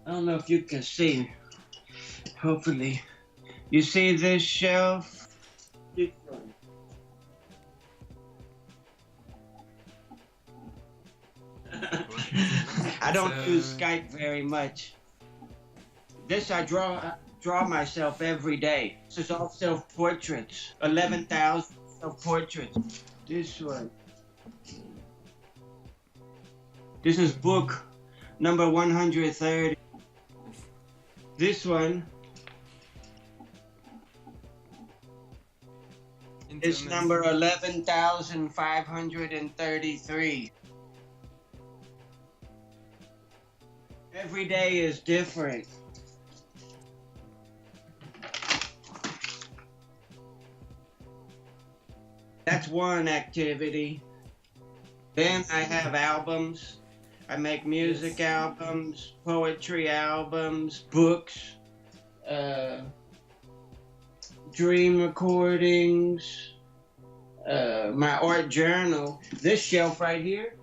I don't know if you can see. Hopefully. You see this shelf? This one. I don't use Skype very much. This I draw myself every day. This is all self-portraits. 11,000 self-portraits. This one. This is book number 130. This one is number 11,533. Every day is different. That's one activity. Then I have albums. I make music albums, poetry albums, books, dream recordings, my art journal. This shelf right here.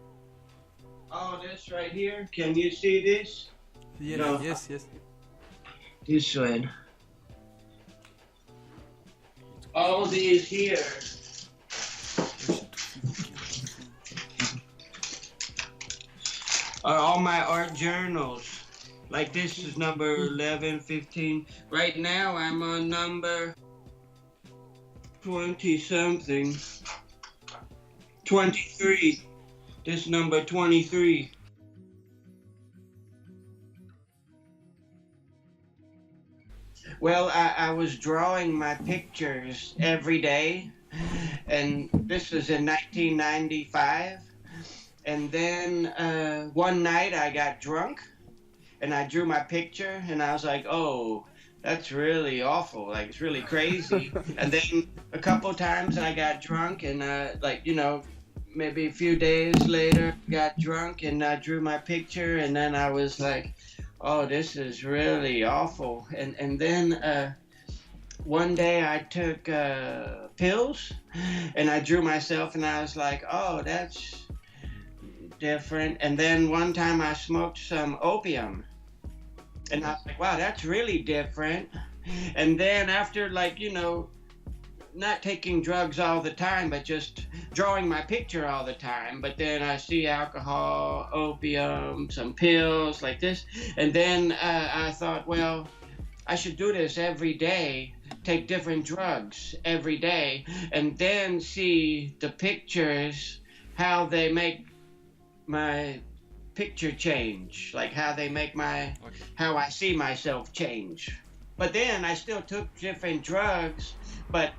Oh, this right here. Can you see this? Yeah, No. yes. This one. All these here. Are all my art journals. Like this is number 11, 15. Right now I'm on number 20 something. 23. This number 23. Well, I was drawing my pictures every day, and this was in 1995. And then one night I got drunk, and I drew my picture, and I was like, oh, that's really awful, like it's really crazy. And then a couple times I got drunk, and maybe a few days later, got drunk, and I drew my picture, and then I was like, oh, this is really awful. And then one day I took pills, and I drew myself, and I was like, oh, that's different. And then one time I smoked some opium, and I was like, wow, that's really different. And then after, not taking drugs all the time, but just drawing my picture all the time, but then I see alcohol, opium, some pills like this, and then I thought, well, I should do this every day, take different drugs every day, and then see the pictures, how they make my picture change, like how they make how I see myself change. But then I still took different drugs, but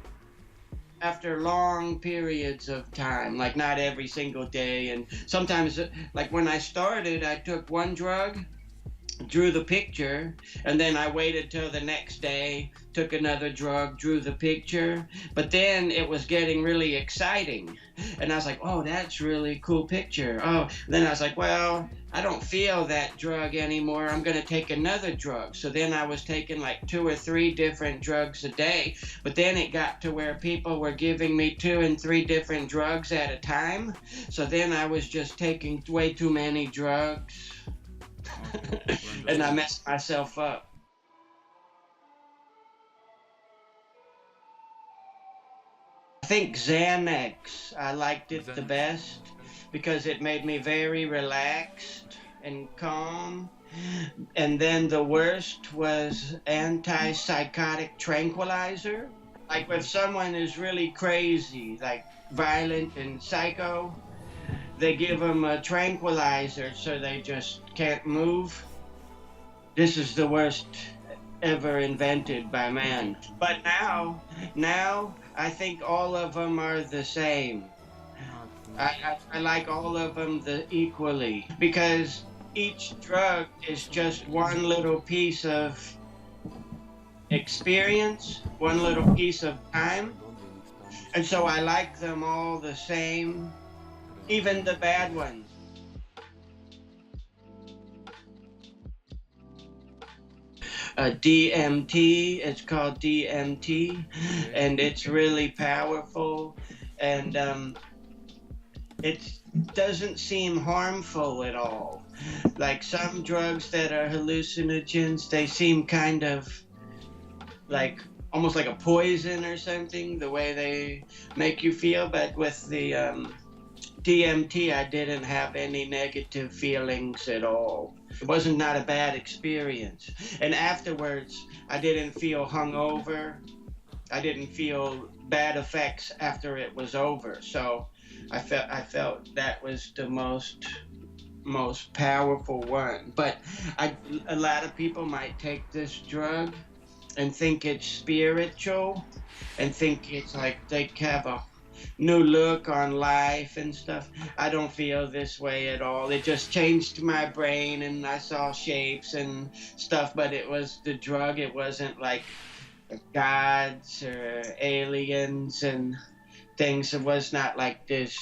after long periods of time, like not every single day. And sometimes, like when I started, I took one drug, drew the picture, and then I waited till the next day, took another drug, drew the picture. But then it was getting really exciting, and I was like, oh, that's really cool picture. Oh, then I was like, well, I don't feel that drug anymore, I'm gonna take another drug. So then I was taking like 2 or 3 different drugs a day, but then it got to where people were giving me 2 and 3 different drugs at a time. So then I was just taking way too many drugs. And I messed myself up. I think Xanax, I liked it the best because it made me very relaxed and calm. And then the worst was antipsychotic tranquilizer. Like if someone is really crazy, like violent and psycho, they give them a tranquilizer so they just can't move. This is the worst ever invented by man. But now I think all of them are the same. I like all of them equally, because each drug is just one little piece of experience, one little piece of time. And so I like them all the same, even the bad ones. DMT, it's called DMT, and it's really powerful. And it doesn't seem harmful at all. Like some drugs that are hallucinogens, they seem kind of like almost like a poison or something, the way they make you feel. But with the DMT, I didn't have any negative feelings at all. It wasn't not a bad experience. And afterwards, I didn't feel hungover. I didn't feel bad effects after it was over. So I felt that was the most powerful one. But a lot of people might take this drug and think it's spiritual and think it's like they have a new look on life and stuff. I don't feel this way at all. It just changed my brain and I saw shapes and stuff, but it was the drug. It wasn't like gods or aliens and things. It was not like this.